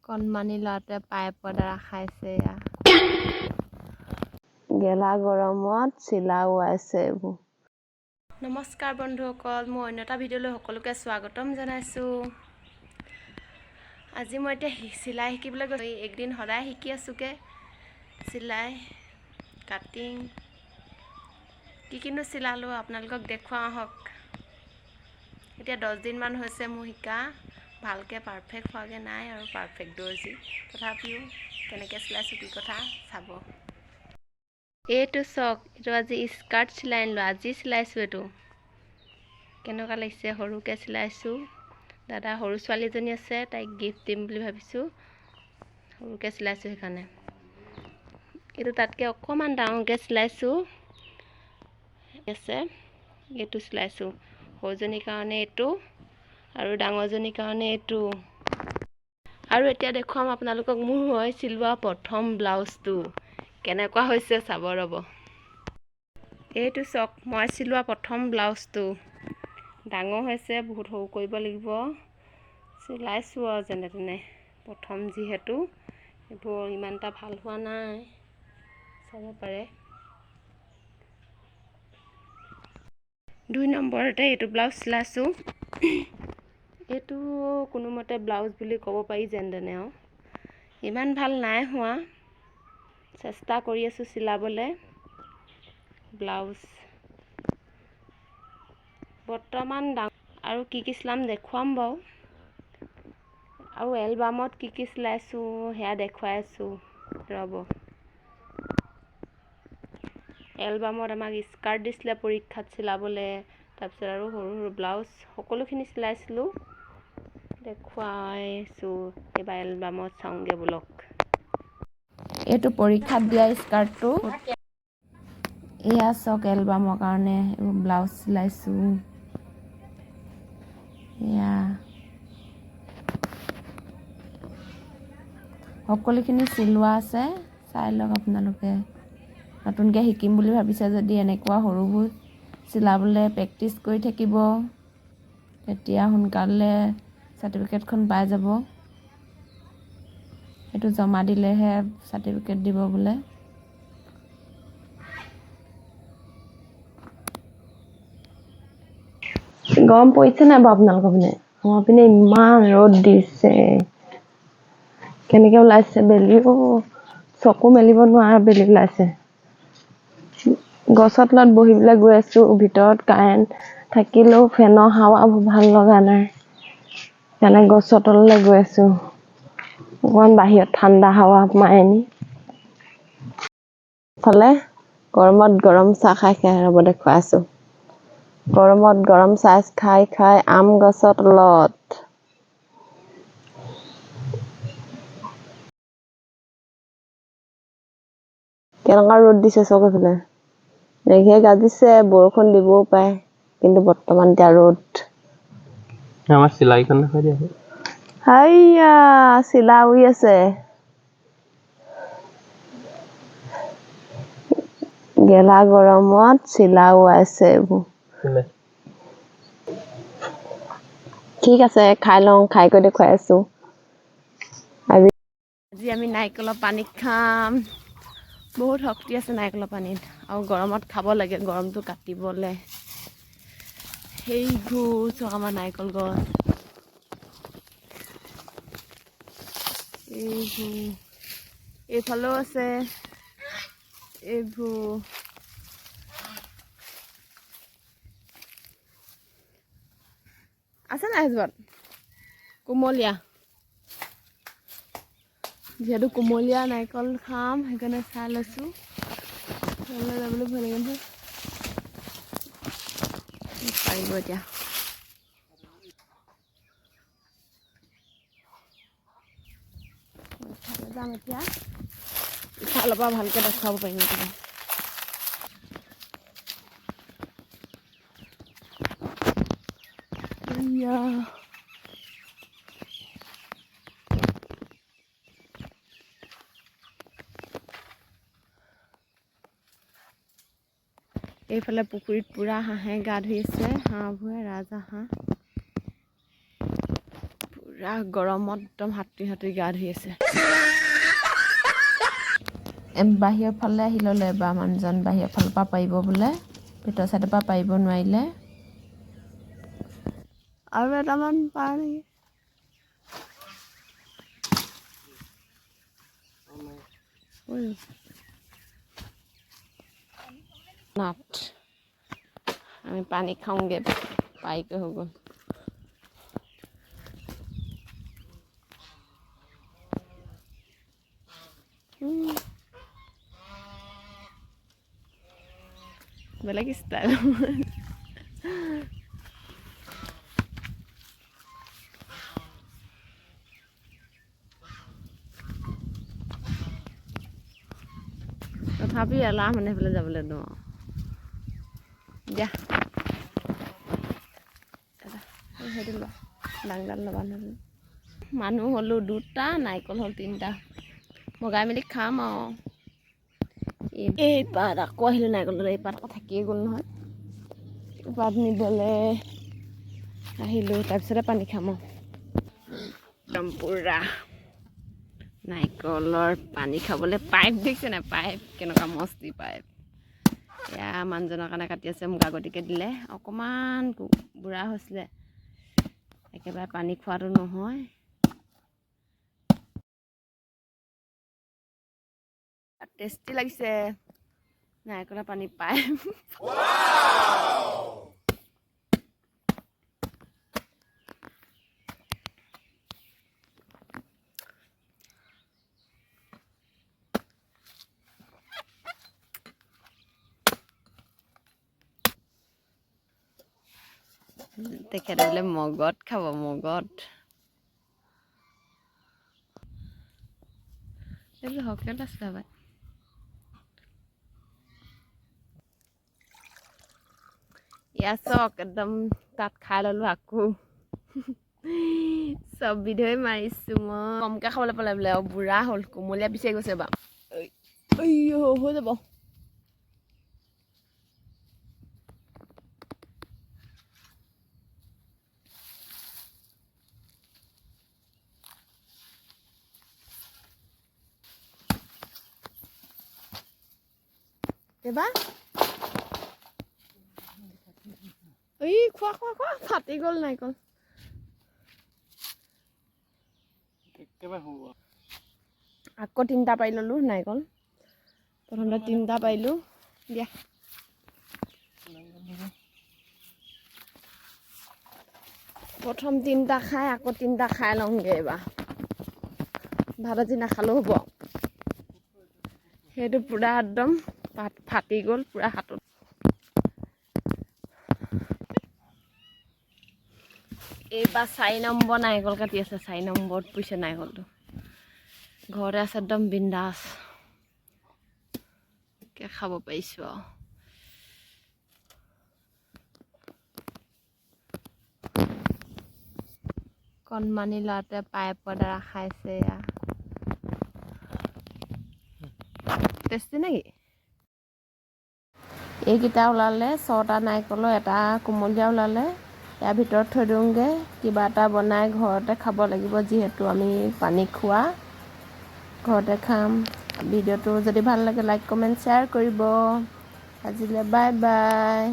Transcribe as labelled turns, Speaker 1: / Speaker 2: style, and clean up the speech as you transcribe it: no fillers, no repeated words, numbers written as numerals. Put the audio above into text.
Speaker 1: কণমানি ল'ৰাটোৱে পাইপৰ দ্বাৰা খাইছে এয়া।
Speaker 2: গেলা গৰমত চিলাওৱাইছে এইবোৰ।
Speaker 1: নমস্কাৰ বন্ধুসকল, মই অন্য এটা ভিডিঅ'লৈ সকলোকে স্বাগতম জনাইছোঁ। আজি মই এতিয়া চিলাই শিকিবলৈ গৈছোঁ। একদিন সদায় শিকি আছোঁগৈ চিলাই কাটিং কিনো চিলালোঁ আপোনালোকক দেখুৱাওঁ আহক। এতিয়া 10 দিনমান হৈছে মোৰ শিকা, ভালকৈ পাৰফেক্ট হোৱাগৈ নাই আৰু পাৰফেক্ট দৰ্জি, তথাপিও কেনেকৈ চিলাইছোঁ কি কথা চাব। এইটো চাওক, এইটো আজি স্কাৰ্ট চিলাই আনিলোঁ, আজি চিলাইছোঁ। এইটো কেনেকুৱা লাগিছে, সৰুকৈ চিলাইছোঁ। দাদা সৰু ছোৱালীজনী আছে, তাইক গিফ্ট দিম বুলি ভাবিছোঁ, সৰুকৈ চিলাইছোঁ সেইকাৰণে। এইটো তাতকৈ অকণমান ডাঙৰকৈ চিলাইছোঁ আছে, এইটো চিলাইছোঁ। সৰুজনীৰ কাৰণে এইটো আৰু ডাঙৰজনীৰ কাৰণে এইটো। আৰু এতিয়া দেখুৱাম আপোনালোকক মোৰ মই চিলোৱা প্ৰথম ব্লাউজটো কেনেকুৱা হৈছে চাব ৰ'ব। এইটো চাওক, মই চিলোৱা প্ৰথম ব্লাউজটো ডাঙৰ হৈছে, বহুত সৰু কৰিব লাগিব। চিলাইছোঁ আৰু যেনে তেনে, প্ৰথম যিহেতু এইবোৰ ইমান এটা ভাল হোৱা নাই, চাব পাৰে। 2 নম্বৰতে এইটো ব্লাউজ চিলাইছোঁ। এইটো কোনোমতে ব্লাউজ বুলি ক'ব পাৰি যেন তেনে, আৰু ইমান ভাল নাই হোৱা, চেষ্টা কৰি আছোঁ চিলাবলৈ ব্লাউজ। বৰ্তমান আৰু কি চিলাম দেখুৱাম বাৰু, আৰু এলবামত কি চিলাইছোঁ সেয়া দেখুৱাই আছোঁ ৰ'ব। এলবামত আমাক স্কাৰ্ট দিছিলে পৰীক্ষাত চিলাবলৈ, তাৰপিছত আৰু সৰু সৰু ব্লাউজ সকলোখিনি চিলাইছিলোঁ, দেখুৱাইছোঁ। এইবাৰ এলবামত চাওঁগৈ বোলক। এইটো পৰীক্ষাত দিয়া স্কাৰ্টটো, এয়া চাওক এলবামৰ কাৰণে এইবোৰ ব্লাউজ চিলাইছোঁ। এয়া সকলোখিনি চিলোৱা আছে, চাই লওক আপোনালোকে। নতুনকৈ শিকিম বুলি ভাবিছে যদি এনেকুৱা সৰুবোৰ চিলাবলৈ প্ৰেক্টিচ কৰি থাকিব, তেতিয়া সোনকালে চাৰ্টিফিকেটখন পাই যাব। সেইটো জমা দিলেহে চাৰ্টিফিকেট দিব বোলে।
Speaker 2: গৰম পৰিছে নাই বাৰু আপোনালোকৰ পিনে? আমাৰ পিনে ইমান ৰ'দ দিছে, কেনেকৈ ওলাইছে বেলিও, চকু মেলিব নোৱাৰা বেলি ওলাইছে। গছৰ তলত বহি পেলাই গৈ আছোঁ, ভিতৰত কাৰেণ্ট থাকিলেও ফেনৰ হাৱাবোৰ ভাল লগা নাই, সেইকাৰণে গছৰ তললৈ গৈ আছোঁ, অকণমান বাহিৰত ঠাণ্ডা হাৱা মাৰে নি। ফালে গৰমত গৰম চাহ খাই ৰ'ব দেখুৱাই আছোঁ। গৰমত গৰম চাহ খাই আম গছৰ তলত। কেনেকুৱা ৰ'দ দিছে চাওক এইফালে, মেঘে গাজিছে, বৰষুণ দিবও পাৰে, কিন্তু বৰ্তমান এতিয়া ৰ'দ।
Speaker 3: আমাৰ চিলাইখন দেখাই দিয়া।
Speaker 2: হাইয়া চিলা উৰি আছে, গেলা গৰমত চিলাওৱাইছে এইবোৰ। ঠিক আছে, খাই লওঁ, খাই কৰি দেখুৱাই আছোঁ।
Speaker 1: আজি আমি নাৰিকলৰ পানী খাম, বহুত শক্তি আছে নাৰিকলৰ পানীত, আৰু গৰমত খাব লাগে, গৰমটো কাটিবলৈ। সেইবোৰ চাওক আমাৰ নাৰিকল গছ, এইবোৰ এইফালেও আছে, এইবোৰ আছে নাই সেইজোপাত কুমলীয়া, যিহেতু কুমলীয়া নাৰিকল খাম সেইকাৰণে চাই লৈছোঁ। যাবলৈ ভয় লাগে নহয়, পাৰিব এতিয়া। যাম এতিয়া, ইফালৰ পৰা ভালকৈ দেখুৱাব পাৰিম এতিয়া। এইফালে পুখুৰীত পুৰা হাঁহে গা ধুই আছে, হাঁহবোৰে ৰাজহাঁহ
Speaker 2: পুৰা গৰমত একদম হাতী গা ধুই আছে। বাহিৰৰ ফালে আহি ল'লে এবাৰ মানুহজন, বাহিৰৰ ফালৰ পৰা পাৰিব বোলে, ভিতৰ চাইডৰ পৰা পাৰিব নোৱাৰিলে। আৰু এটামান পাৰ নেকি? নাট আমি পানী খাওঁগে, পাইকে হৈ গ'ল। বেলেগ ষ্টাইল। তথাপি এলাহ মানে সেইফালে যাবলৈ নোৱাৰোঁ। দিয়া সেইটো লোৱা, ডাংডাল ল'বা নহ'লে। মানুহ হ'লোঁ 2টা, নাৰিকল হ'ল 3টা। ভগাই মেলি খাম আৰু। এই পাত আকৌ আহিলোঁ নাৰিকল, এই পাত আকৌ থাকিয়ে গ'ল নহয়। পাত নিবলৈ আহিলোঁ, তাৰপিছতে পানী খাম আৰু। একদম পুৰা নাৰিকলৰ পানী খাবলৈ পাইপ দেখিছে নাই? পাইপ কেনেকুৱা মস্তি পাইপ। এয়া মানুহজনৰ কাৰণে কাটি আছে, মোক আগতীয়াকৈ দিলে। অকণমান বুঢ়া হৈছিলে, একেবাৰে পানী খোৱাটো নহয়। টেষ্টি লাগিছে নাৰিকলৰ পানী পাই। তেখেতে বোলে মগত খাব, মগত। এইবোৰ হকেট আছে ভাই। ইয়াৰ চক একদম তাত খাই ল'লোঁ আকৌ। চব বিধই মাৰিছোঁ মই। কমকৈ খাবলৈ পালে বোলে, আৰু বুঢ়া হ'ল, কোমলীয়া বিচাৰি গৈছে বাৰু। হৈ যাব। এবাৰ খোৱা ফাটি গ'ল নাৰিকল। আকৌ 3টা পাৰি ল'লোঁ নাৰিকল। প্ৰথমতে 3টা পাৰিলোঁ। দিয়া প্ৰথম 3টা খাই আকৌ 3টা খাই লওঁগৈ এইবাৰ। ভাত আজি নাখালেও হ'ব। সেইটো পুৰা একদম ফাটি গ'ল পুৰা হাতত। এইবাৰ 4 নম্বৰ নাৰিকল কাটি আছে, 4 নম্বৰত পৰিছে নাৰিকলটো। ঘৰতে আছে একদম বিন্দাছ, খাব পাৰিছোঁ আৰু। কণমানি ল'ৰাটোৱে পাইপৰ দ্বাৰা খাইছে। টেষ্টি নেকি? এইকেইটা ওলালে 6টা নাৰিকলৰ, এটা কোমলীয়া ওলালে। ইয়াৰ ভিতৰত থৈ দিওঁগৈ, কিবা এটা বনাই ঘৰতে খাব লাগিব, যিহেতু আমি পানী খোৱা। ঘৰতে খাম। ভিডিঅ'টো যদি ভাল লাগে লাইক কমেণ্ট শ্বেয়াৰ কৰিব। আজিলৈ বাই বাই।